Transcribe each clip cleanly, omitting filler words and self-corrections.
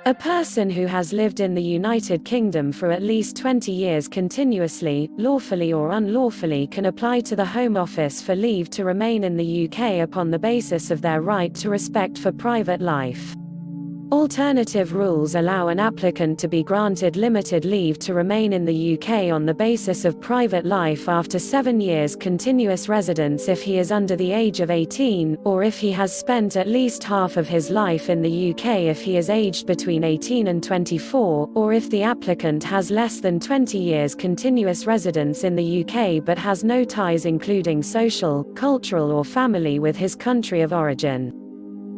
A person who has lived in the United Kingdom for at least 20 years continuously, lawfully or unlawfully, can apply to the Home Office for leave to remain in the UK upon the basis of their right to respect for private life. Alternative rules allow an applicant to be granted limited leave to remain in the UK on the basis of private life after 7 years continuous residence if he is under the age of 18, or if he has spent at least half of his life in the UK if he is aged between 18 and 24, or if the applicant has less than 20 years continuous residence in the UK but has no ties including social, cultural or family with his country of origin.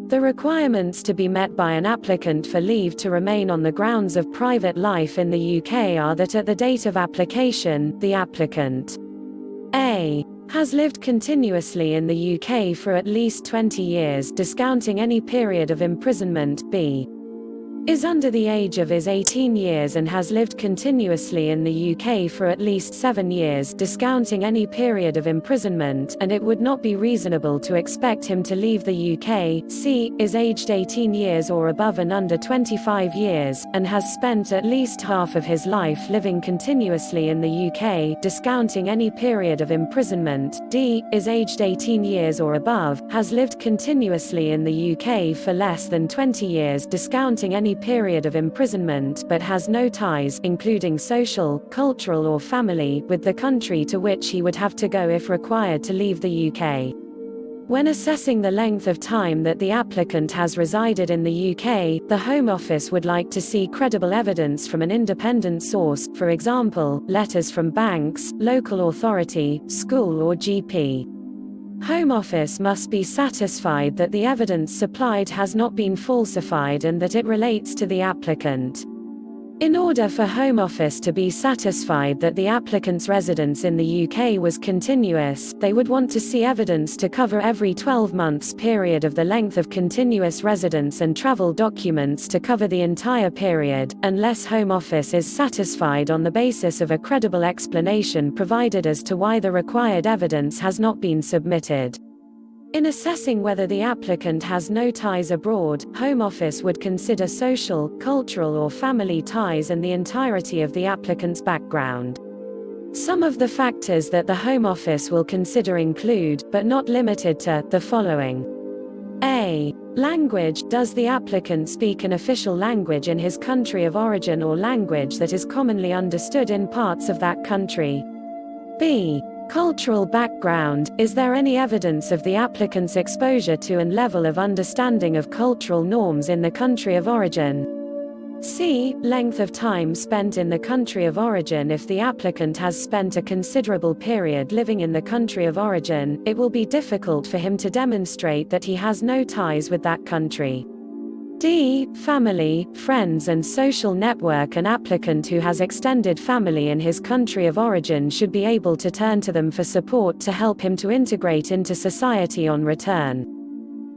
The requirements to be met by an applicant for leave to remain on the grounds of private life in the UK are that at the date of application, the applicant a. has lived continuously in the UK for at least 20 years discounting any period of imprisonment, b. is under the age of his 18 years and has lived continuously in the UK for at least 7 years discounting any period of imprisonment, and it would not be reasonable to expect him to leave the UK, c. is aged 18 years or above and under 25 years, and has spent at least half of his life living continuously in the UK discounting any period of imprisonment, d. is aged 18 years or above, has lived continuously in the UK for less than 20 years discounting any period of imprisonment but has no ties including social, cultural or family with the country to which he would have to go if required to leave the UK. When assessing the length of time that the applicant has resided in the UK, the Home Office would like to see credible evidence from an independent source, for example, letters from banks, local authority, school or GP. Home Office must be satisfied that the evidence supplied has not been falsified and that it relates to the applicant. In order for Home Office to be satisfied that the applicant's residence in the UK was continuous, they would want to see evidence to cover every 12 months period of the length of continuous residence and travel documents to cover the entire period, unless Home Office is satisfied on the basis of a credible explanation provided as to why the required evidence has not been submitted. In assessing whether the applicant has no ties abroad, Home Office would consider social, cultural or family ties and the entirety of the applicant's background. Some of the factors that the Home Office will consider include, but not limited to, the following. A. Language. Does the applicant speak an official language in his country of origin or language that is commonly understood in parts of that country? B. Cultural background. Is there any evidence of the applicant's exposure to and level of understanding of cultural norms in the country of origin? C. Length of time spent in the country of origin. If the applicant has spent a considerable period living in the country of origin, it will be difficult for him to demonstrate that he has no ties with that country. D. Family, friends and social network. An applicant who has extended family in his country of origin should be able to turn to them for support to help him to integrate into society on return.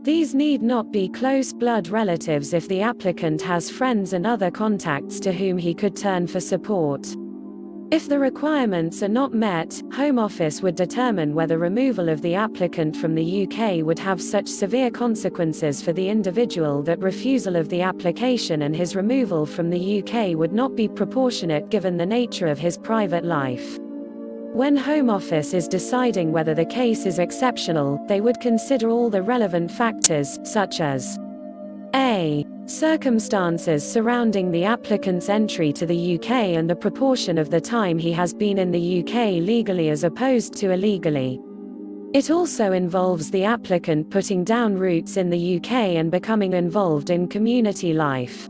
These need not be close blood relatives if the applicant has friends and other contacts to whom he could turn for support. If the requirements are not met, Home Office would determine whether removal of the applicant from the UK would have such severe consequences for the individual that refusal of the application and his removal from the UK would not be proportionate given the nature of his private life. When Home Office is deciding whether the case is exceptional, they would consider all the relevant factors, such as a. Circumstances surrounding the applicant's entry to the UK and the proportion of the time he has been in the UK legally as opposed to illegally. It also involves the applicant putting down roots in the UK and becoming involved in community life.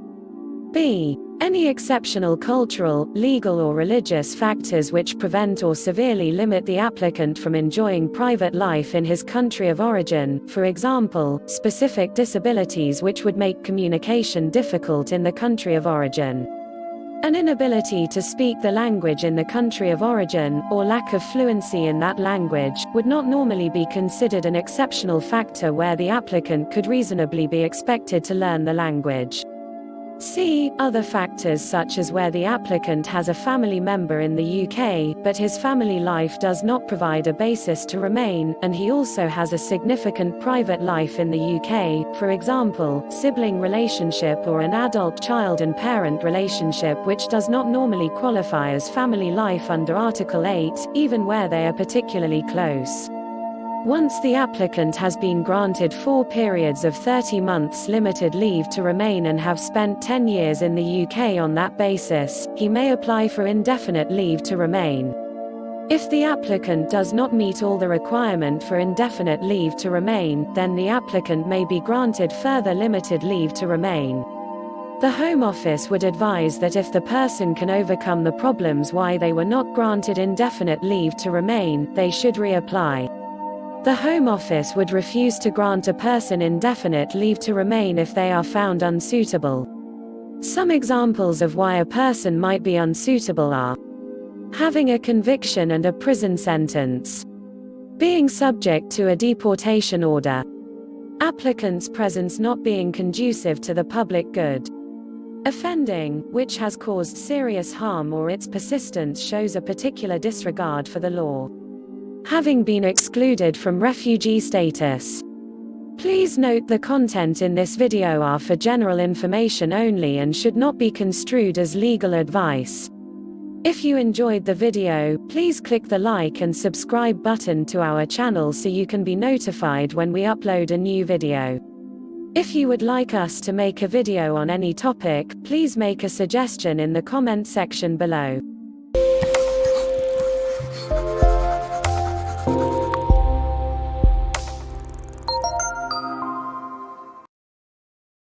B. Any exceptional cultural, legal or religious factors which prevent or severely limit the applicant from enjoying private life in his country of origin, for example, specific disabilities which would make communication difficult in the country of origin. An inability to speak the language in the country of origin, or lack of fluency in that language, would not normally be considered an exceptional factor where the applicant could reasonably be expected to learn the language. C. Other factors such as where the applicant has a family member in the UK, but his family life does not provide a basis to remain, and he also has a significant private life in the UK, for example, sibling relationship or an adult child and parent relationship which does not normally qualify as family life under Article 8, even where they are particularly close. Once the applicant has been granted 4 periods of 30 months limited leave to remain and have spent 10 years in the UK on that basis, he may apply for indefinite leave to remain. If the applicant does not meet all the requirement for indefinite leave to remain, then the applicant may be granted further limited leave to remain. The Home Office would advise that if the person can overcome the problems why they were not granted indefinite leave to remain, they should reapply. The Home Office would refuse to grant a person indefinite leave to remain if they are found unsuitable. Some examples of why a person might be unsuitable are having a conviction and a prison sentence, being subject to a deportation order, applicant's presence not being conducive to the public good, offending, which has caused serious harm or its persistence shows a particular disregard for the law, having been excluded from refugee status. Please note the content in this video are for general information only and should not be construed as legal advice. If you enjoyed the video, please click the like and subscribe button to our channel so you can be notified when we upload a new video. If you would like us to make a video on any topic, please make a suggestion in the comment section below.